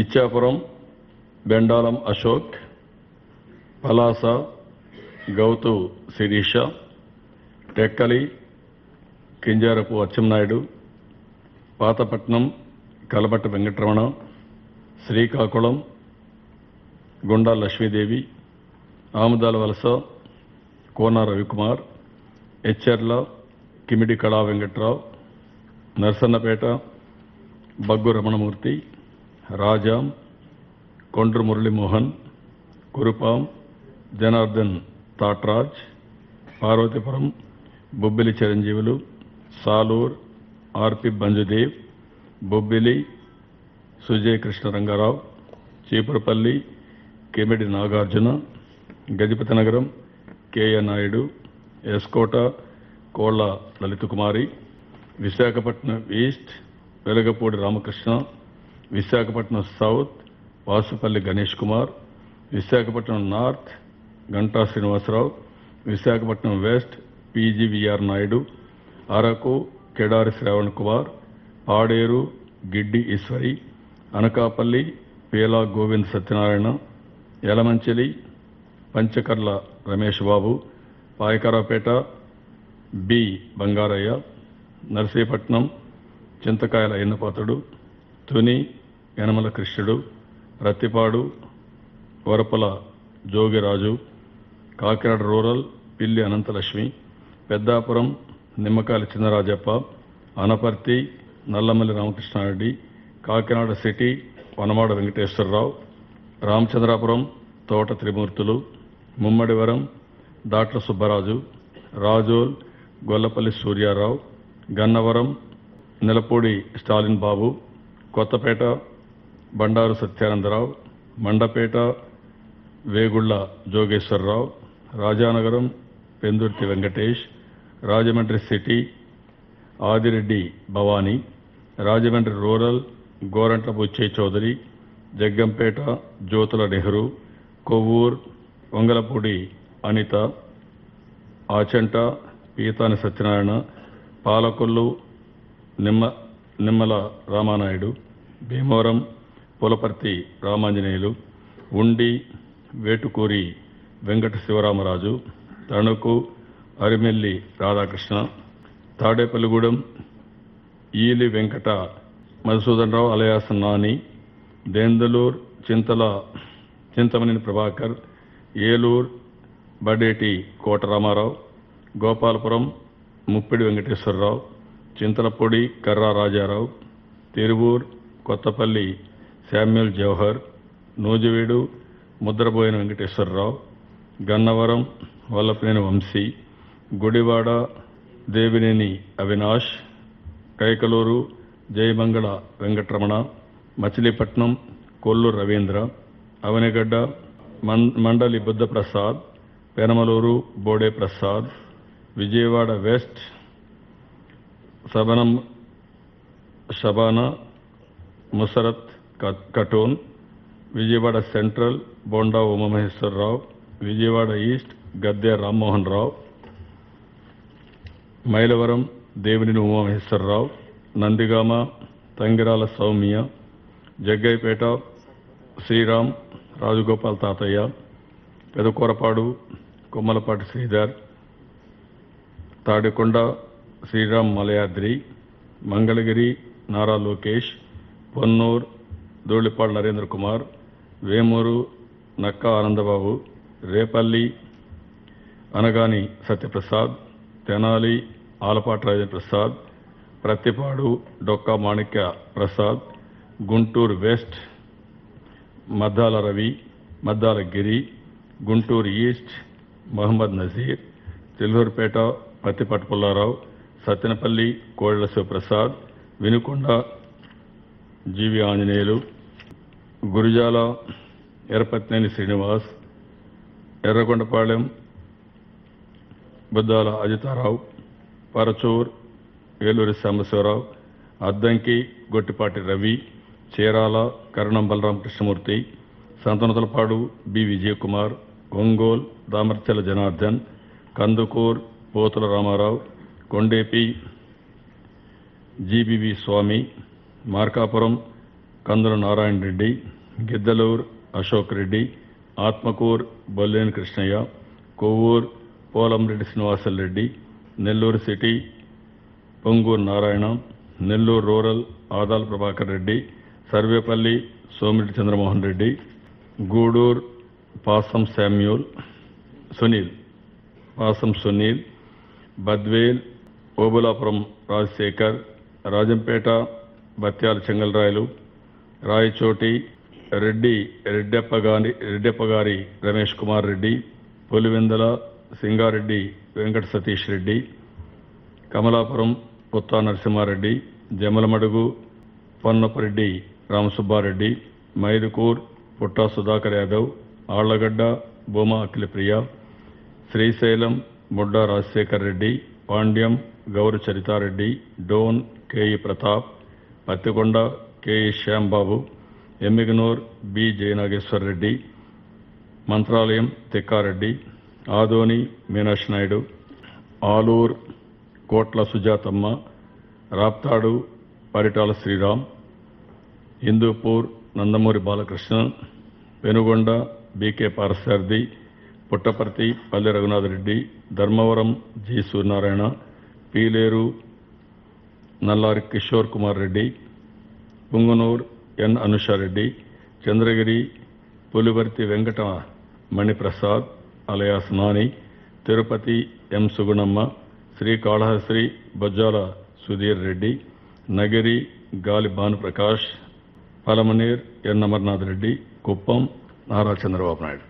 ఇచ్చాపురం బెండాలం అశోక్, పలాస గౌతు శిరీష, టెక్కలి కింజారపు అచ్చెన్నాయుడు, పాతపట్నం కలబట్ట వెంకటరమణ, శ్రీకాకుళం గుండా లక్ష్మీదేవి, ఆముదాల వలస కోన Ravikumar, Etcherla Kimidi Kala Venkatrao, Narasannapeta Baggu Ramanamurthy, Rajam Kondru Muralimohan, Kurupam Janardhan Thatraj, Parvathipuram Bobbili Chiranjeevulu, Salur R P Bhanjdeo, Bobbili Sujay Krishnarangarao, Cheepurupalli Kimidi Nagarjuna, Gajapathi Nagaram K A Naidu, S Kota Kolla Lalithakumari, Visakhapatnam east Velagapudi Ramakrishna, Visakhapatnam south Vasupalli Ganesh Kumar, Visakhapatnam north Ganta Srinivasarao, Visakhapatnam west P G V R Naidu, Araku Kidari Sravan Kumar, Paderu Giddi Eswari, Anakapalli Peela Govind Satyanarayana, Yelamanchili Panchakarla Ramesh Babu, Payakaraopeta B Bangarayya, Narsipatnam చింతకాయల ఎన్నపాతుడు, తుని యనమల కృష్ణుడు, రత్తిపాడు వరపల జోగిరాజు, కాకినాడ రూరల్ పిల్లి అనంతలక్ష్మి, పెద్దాపురం నిమ్మకాయల చిన్నరాజప్ప, అనపర్తి నల్లమల్లి రామకృష్ణారెడ్డి, కాకినాడ సిటీ వనమాడ వెంకటేశ్వరరావు, రామచంద్రాపురం తోట త్రిమూర్తులు, ముమ్మడివరం దాట్ల సుబ్బరాజు, రాజోల్ గొల్లపల్లి సూర్యారావు, గన్నవరం నిలపూడి స్టాలిన్ బాబు, కొత్తపేట బండారు సత్యానందరావు, మండపేట వేగుళ్ల జోగేశ్వరరావు, రాజానగరం పెందుర్తి వెంకటేష్, రాజమండ్రి సిటీ ఆదిరెడ్డి భవానీ, రాజమండ్రి రూరల్ గోరంట్ల బుచ్చయ్య చౌదరి, జగ్గంపేట జ్యోతుల నెహ్రూ, కొవ్వూర్ వంగలపూడి అనిత, ఆచంట పీతాని సత్యనారాయణ, పాలకొల్లు నిమ్మల రామానాయుడు, భీమవరం పులపర్తి రామాంజనేయులు, ఉండి Vetukuri Venkata Sivaramaraju, Tanuku Arimilli Radhakrishna, Tadepalligudem Eli Venkata Madhusudan Rao alias Nani, Denduluru Chintamaneni Prabhakar, Eluru Badeti Kota Ramarao, Gopalapuram Muppidi Venkateswararao, Chintalapudi Karra Rajarao, Tiruvuru Kothapalli Samuel Jawahar, Nuzvid Mudraboina Venkateswararao, Gannavaram Vallabhaneni Vamsi, Gudivada Devineni Avinash, Kaikaluru Jayamangala Venkataramana, Machilipatnam Kollu Ravindra, Avanigadda Mandali Buddhaprasad, Penamaluru Bode Prasad, Vijayawada west Shabana Musarrat Khatoon, Vijayawada central Bonda Umamaheswararao, Vijayawada east Gadde Rammohan Rao, Mylavaram Devineni Umamaheswararao, Nandigama Thangirala Sowmya, Jaggayyapeta Sriram Rajagopal తాతయ్య, పెదకూరపాడు కొమ్మలపాటి శ్రీధర్, తాడికొండ శ్రీరామ్ మలయాద్రి, మంగళగిరి నారా లోకేష్, పొన్నూర్ ధూళిపాడు నరేంద్ర కుమార్, వేమూరు నక్కా ఆనందబాబు, రేపల్లి అనగాని సత్యప్రసాద్, తెనాలి ఆలపాటి రాజేంద్ర ప్రసాద్, ప్రత్తిపాడు డొక్కా మాణిక్య ప్రసాద్, గుంటూరు వెస్ట్ మద్దాల రవి, మద్దాల గిరి, గుంటూరు ఈస్ట్ మహమ్మద్ నజీర్, చిల్లూరుపేట పత్తిపాటి పుల్లారావు, సత్తెనపల్లి కోళ్ల శివప్రసాద్, వినుకొండ జీవి ఆంజనేయులు, గురిజాల ఎర్రపత్నేని శ్రీనివాస్, ఎర్రగొండపాళెం బుద్దాల అజితారావు, పరచూర్ ఏలూరి సాంబశివరావు, అద్దంకి గొట్టిపాటి రవి, చీరాల కరణం బలరామ కృష్ణమూర్తి, సంతనతలపాడు బి విజయకుమార్, ఒంగోల్ దామర్చల జనార్దన్, కందుకూర్ పోతుల రామారావు, కొండేపి జీబీవి స్వామి, మార్కాపురం కందుల నారాయణ రెడ్డి, గిద్దలూరు అశోక్ రెడ్డి, ఆత్మకూరు బొల్లేని కృష్ణయ్య, కొవ్వూరు పోలంరెడ్డి శ్రీనివాసరెడ్డి, నెల్లూరు సిటీ పొంగూరు నారాయణ, నెల్లూరు రూరల్ ఆదాల ప్రభాకర్ రెడ్డి, సర్వేపల్లి సోమిరెడ్డి చంద్రమోహన్ రెడ్డి, గూడూరు పాసం సునీల్, బద్వేల్ ఓబులాపురం రాజశేఖర్, రాజంపేట బత్యాల చెంగల్రాయలు, రాయచోటి రెడ్డెప్పగారి రమేష్ కుమార్ రెడ్డి, పులివెందల సింగారెడ్డి వెంకట సతీష్ రెడ్డి, కమలాపురం పుత్తా నరసింహారెడ్డి, జమలమడుగు పొన్నపరెడ్డి రామసుబ్బారెడ్డి, మైదుకూర్ పుట్టా Sudhakar Yadav, Allagadda బొమా Akhilapriya, Srisailam ముడ్డా Rajasekhar Reddy, Panyam Gowru Charithareddy, Dhone K E Pratap, Pattikonda K E Shyambabu, Emmiganur B Jayanageswar Reddy, Mantralayam Tikkareddy, Adoni Meenakshi Naidu, Alur Kotla Sujathamma, Raptadu Paritala Sriram, Hindupur Nandamuri Balakrishna, Penukonda B K Parthasarathy, Puttaparthi Palle Raghunathareddy, Dharmavaram G Suryanarayana, Pileru Nallari Kishore Kumar Reddy, Punganur N Anushareddy, Chandragiri Pulivarthi Venkata Maniprasad alias Nani, Tirupati M Sugunamma, Srikalahasti Bojjala Sudheer Reddy, Nagari Gali Bhanuprakash, Palamaner ఎన్ అమర్నాథ్ రెడ్డి, కుప్పం నారా చంద్రబాబు నాయుడు.